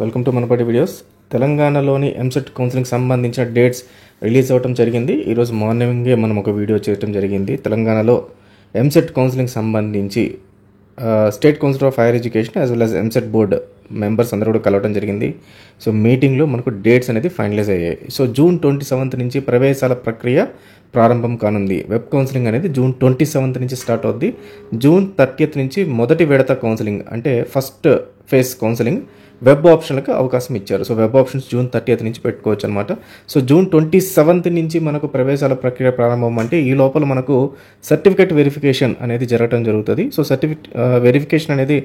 Welcome to Manapati videos. తెలంగాణలోని EAMCET counselling సంబంధించిన dates release అవ్వడం జరిగింది. ఈరోజు మార్నింగే మనం ఒక వీడియో చేయడం జరిగింది. తెలంగాణలో ఎంసెట్ కౌన్సిలింగ్ సంబంధించి state council of higher education as well as EAMCET board members అందరూ కూడా కలవడం జరిగింది. సో మీటింగ్లో మనకు డేట్స్ అనేది ఫైనలైజ్ అయ్యాయి. సో June 27 నుంచి ప్రవేశాల ప్రక్రియ ప్రారంభం కానుంది. వెబ్ కౌన్సిలింగ్ అనేది June 27 నుంచి స్టార్ట్ అవుద్ది. June 30 నుంచి మొదటి విడత కౌన్సిలింగ్ అంటే ఫస్ట్ ఫేజ్ కౌన్సిలింగ్ వెబ్ ఆప్షన్లకు అవకాశం ఇచ్చారు. సో వెబ్ ఆప్షన్స్ June 30 నుంచి పెట్టుకోవచ్చు అనమాట. సో June 27 నుంచి మనకు ప్రవేశాల ప్రక్రియ ప్రారంభం అంటే ఈ లోపల మనకు సర్టిఫికేట్ వెరిఫికేషన్ అనేది జరగడం జరుగుతుంది. సో సర్టిఫికేట్ వెరిఫికేషన్ అనేది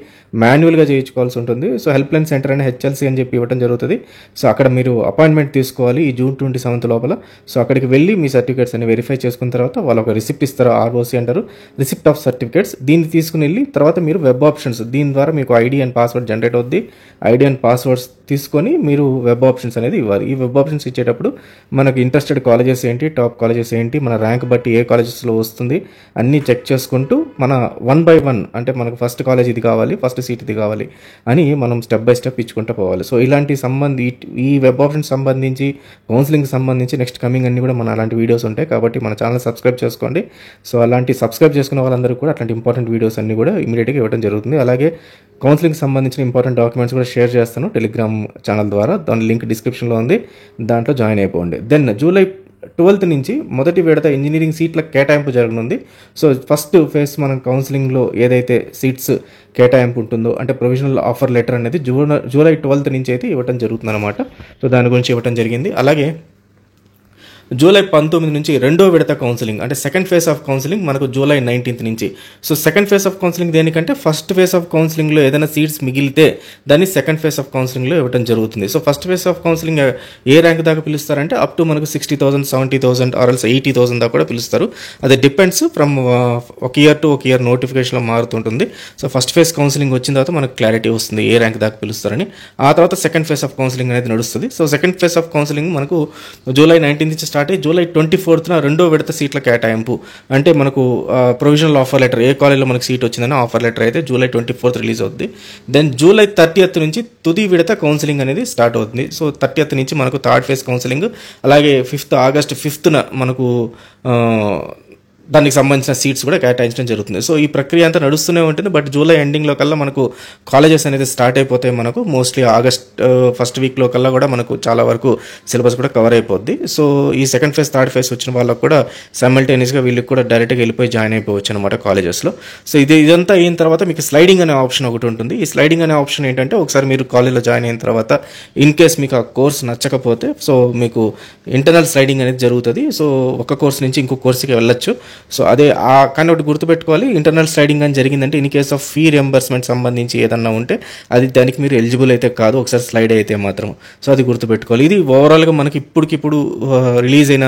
మాన్యువల్గా చేయించుకోవాల్సి ఉంటుంది. సో హెల్ప్ లైన్ సెంటర్ అని HLC అని చెప్పి ఇవ్వడం జరుగుతుంది. సో అక్కడ మీరు అపాయింట్మెంట్ తీసుకోవాలి ఈ June 27 లోపల. సో అక్కడికి వెళ్ళి మీ సర్టిఫికేట్స్ అన్ని వెరిఫై చేసుకున్న తర్వాత వాళ్ళు ఒక రిసిప్ట్ ఇస్తారు, ROC అంటారు, రిసిప్ట్ ఆఫ్ సర్టిఫికేట్స్. దీన్ని తీసుకుని వెళ్ళి తర్వాత మీరు వెబ్ ఆప్షన్స్, దీని ద్వారా మీకు ఐడి అండ్ పాస్వర్డ్ జనరేట్ అవుద్ది. ఐడి అండ్ పాస్వర్డ్స్ తీసుకొని మీరు వెబ్ ఆప్షన్స్ అనేది ఇవ్వాలి. ఈ వెబ్ ఆప్షన్స్ ఇచ్చేటప్పుడు మనకు ఇంట్రెస్టెడ్ కాలేజెస్ ఏంటి, టాప్ కాలేజెస్ ఏంటి, మన ర్యాంక్ బట్టి ఏ కాలేజెస్లో వస్తుంది అన్నీ చెక్ చేసుకుంటూ మన 1 by 1 అంటే మనకు ఫస్ట్ కాలేజ్ ఇది కావాలి, ఫస్ట్ సీట్ ఇది కావాలి అని మనం స్టెప్ బై స్టెప్ ఇచ్చుకుంటూ పోవాలి. సో ఇలాంటి ఈ వెబ్ ఆప్షన్స్ సంబంధించి కౌన్సిలింగ్ సంబంధించి నెక్స్ట్ కమింగ్ అన్ని కూడా మన అలాంటి వీడియోస్ ఉంటాయి కాబట్టి మన ఛానల్ సబ్స్క్రైబ్ చేసుకోండి. సో అలాంటి సబ్స్క్రైబ్ చేసుకున్న వాళ్ళందరూ కూడా అట్లాంటి ఇంపార్టెంట్ వీడియోస్ అన్ని కూడా ఇమీడియట్గా ఇవ్వడం జరుగుతుంది. అలాగే కౌన్సిలింగ్ సంబంధించిన ఇంపార్టెంట్ డాక్యుమెంట్స్ కూడా షేర్ చేస్తాను టెలిగ్రామ్ ఛానల్ ద్వారా. దాని లింక్ డిస్క్రిప్షన్లో ఉంది, దాంట్లో జాయిన్ అయిపోండి. దెన్ July 12 నుంచి మొదటి విడత ఇంజనీరింగ్ సీట్ల కేటాయింపు జరగనుంది. సో ఫస్ట్ ఫేజ్ మనం కౌన్సిలింగ్లో ఏదైతే సీట్స్ కేటాయింపు ఉంటుందో అంటే ప్రొవిజనల్ ఆఫర్ లెటర్ అనేది July 12 నుంచి అయితే ఇవ్వడం జరుగుతుంది అనమాట. సో దాని గురించి ఇవ్వడం జరిగింది. అలాగే July 19 నుంచి రెండో విడత కౌన్సిలింగ్ అంటే సెకండ్ ఫేజ్ ఆఫ్ కౌన్సిలింగ్ మనకు July 19 నుంచి. So second phase of counselling దేనికంటే ఫస్ట్ ఫేజ్ ఆఫ్ కౌన్సిలింగ్లో ఏదైనా సీట్స్ మిగిలితే దాన్ని సెకండ్ ఫేజ్ ఆఫ్ కౌన్సిలింగ్లో ఇవ్వడం జరుగుతుంది. So first phase of counselling A rank దాకా పిలుస్తారంటే అప్ టు మనకు 60,000, 70,000 ఆర్ఎల్స్ 80,000 దాకా కూడా పిలుస్తారు. అది డిపెండ్స్ ఫ్రమ్ ఒక ఇయర్ టు ఒక ఇయర్ నోటిఫికేషన్లో మారుతుంటుంది. సో ఫస్ట్ ఫేజ్ కౌన్సిలింగ్ వచ్చిన తర్వాత మనకు క్లారిటీ వస్తుంది ఏ ర్యాంక్ దాకా పిలుస్తారని. ఆ తర్వాత సెకండ్ ఫేజ్ ఆఫ్ కౌన్సిలింగ్ అనేది నడుస్తుంది. So second phase of counselling మనకు July 19 నుంచి స్టార్ట్ అయ్యి July 24న రెండో విడత సీట్ల కేటాయింపు అంటే మనకు ప్రొవిజనల్ ఆఫర్ లెటర్ ఏ కాలేజ్లో మనకు సీట్ వచ్చిందని ఆఫర్ లెటర్ అయితే July 24 రిలీజ్ అవుతుంది. దెన్ July 30 నుంచి తుది విడత కౌన్సిలింగ్ అనేది స్టార్ట్ అవుతుంది. సో 30 నుంచి మనకు థర్డ్ ఫేజ్ కౌన్సిలింగ్, అలాగే August 5న మనకు దానికి సంబంధించిన సీట్స్ కూడా కేటాయించడం జరుగుతుంది. సో ఈ ప్రక్రియ అంతా నడుస్తూనే ఉంటుంది. బట్ July ఎండింగ్లో కల్లా మనకు కాలేజెస్ అనేది స్టార్ట్ అయిపోతాయి. మనకు మోస్ట్లీ August ఫస్ట్ వీక్లో కల్లా కూడా మనకు చాలా వరకు సిలబస్ కూడా కవర్ అయిపోద్ది. సో ఈ సెకండ్ ఫేజ్ థర్డ్ ఫేజ్ వచ్చిన వాళ్ళకు కూడా సైమల్టేనియస్గా వీళ్ళకి కూడా డైరెక్ట్గా వెళ్ళిపోయి జాయిన్ అయిపోవచ్చు అనమాట కాలేజెస్లో. సో ఇదంతా అయిన తర్వాత మీకు స్లైడింగ్ అనే ఆప్షన్ ఒకటి ఉంటుంది. ఈ స్లైడింగ్ అనే ఆప్షన్ ఏంటంటే ఒకసారి మీరు కాలేజ్లో జాయిన్ అయిన తర్వాత ఇన్ కేస్ మీకు ఆ కోర్స్ నచ్చకపోతే సో మీకు ఇంటర్నల్ స్లైడింగ్ అనేది జరుగుతుంది. సో ఒక కోర్స్ నుంచి ఇంకో కోర్స్కి వెళ్ళొచ్చు. సో అదే కానీ ఒకటి గుర్తుపెట్టుకోవాలి, ఇంటర్నల్ స్లైడింగ్ అని జరిగిందంటే in case of fee reimbursement సంబంధించి ఏదన్నా ఉంటే అది దానికి మీరు ఎలిజిబుల్ అయితే కాదు, ఒకసారి స్లైడ్ అయితే మాత్రం. సో అది గుర్తుపెట్టుకోవాలి. ఇది ఓవరాల్గా మనకి ఇప్పటికిప్పుడు రిలీజ్ అయిన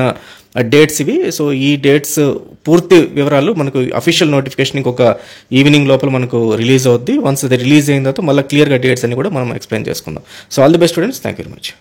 డేట్స్ ఇవి. సో ఈ డేట్స్ పూర్తి వివరాలు మనకు అఫీషియల్ నోటిఫికేషన్ ఇంకొక ఈవినింగ్ లోపల మనకు రిలీజ్ అవుద్ది. వన్స్ అది రిలీజ్ అయిన తర్వాత మళ్ళీ క్లియర్గా డేట్స్ అని కూడా మనం ఎక్స్ప్లెయిన్ చేసుకుందాం. So all the best students, thank you very much.